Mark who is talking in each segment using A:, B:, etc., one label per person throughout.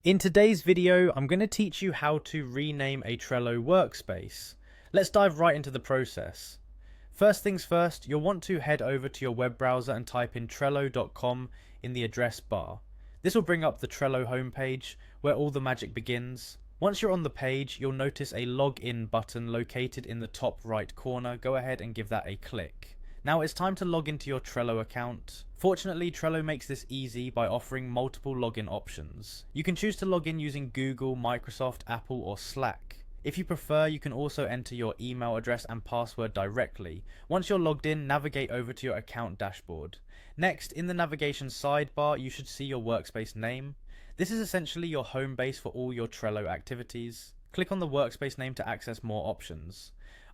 A: In today's video, I'm going to teach you how to rename a Trello workspace. Let's dive right into the process. First things first, you'll want to head over to your web browser and type in trello.com in the address bar. This will bring up the Trello homepage where all the magic begins. Once you're on the page, you'll notice a login button located in the top right corner. Go ahead and give that a click. Now it's time to log into your Trello account. Fortunately, Trello makes this easy by offering multiple login options. You can choose to log in using Google, Microsoft, Apple, or Slack. If you prefer, you can also enter your email address and password directly. Once you're logged in, navigate over to your account dashboard. Next, in the navigation sidebar, you should see your workspace name. This is essentially your home base for all your Trello activities. Click on the workspace name to access more options.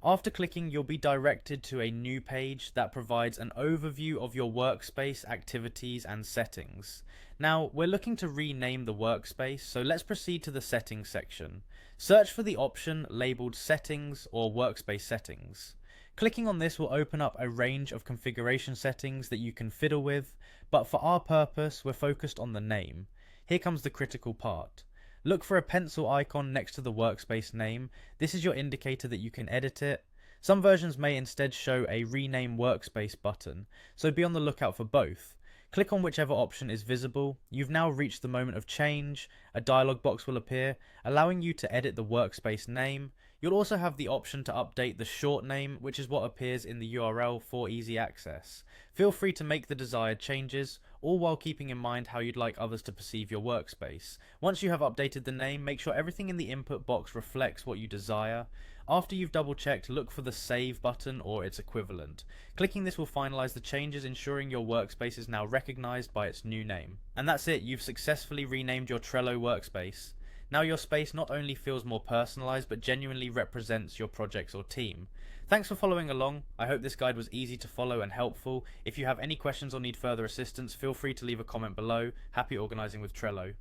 A: After clicking, you'll be directed to a new page that provides an overview of your workspace activities and settings. Now, we're looking to rename the workspace, so let's proceed to the settings section. Search for the option labeled Settings or Workspace Settings. Clicking on this will open up a range of configuration settings that you can fiddle with, but for our purpose, we're focused on the name. Here comes the critical part. Look for a pencil icon next to the workspace name. This is your indicator that you can edit it. Some versions may instead show a rename workspace button, so be on the lookout for both. Click on whichever option is visible. You've now reached the moment of change. A dialog box will appear, allowing you to edit the workspace name. You'll also have the option to update the short name, which is what appears in the URL for easy access. Feel free to make the desired changes, all while keeping in mind how you'd like others to perceive your workspace. Once you have updated the name, make sure everything in the input box reflects what you desire. After you've double checked, look for the Save button or its equivalent. Clicking this will finalize the changes, ensuring your workspace is now recognized by its new name. And that's it, you've successfully renamed your Trello workspace. Now your space not only feels more personalized, but genuinely represents your projects or team. Thanks for following along. I hope this guide was easy to follow and helpful. If you have any questions or need further assistance, feel free to leave a comment below. Happy organizing with Trello.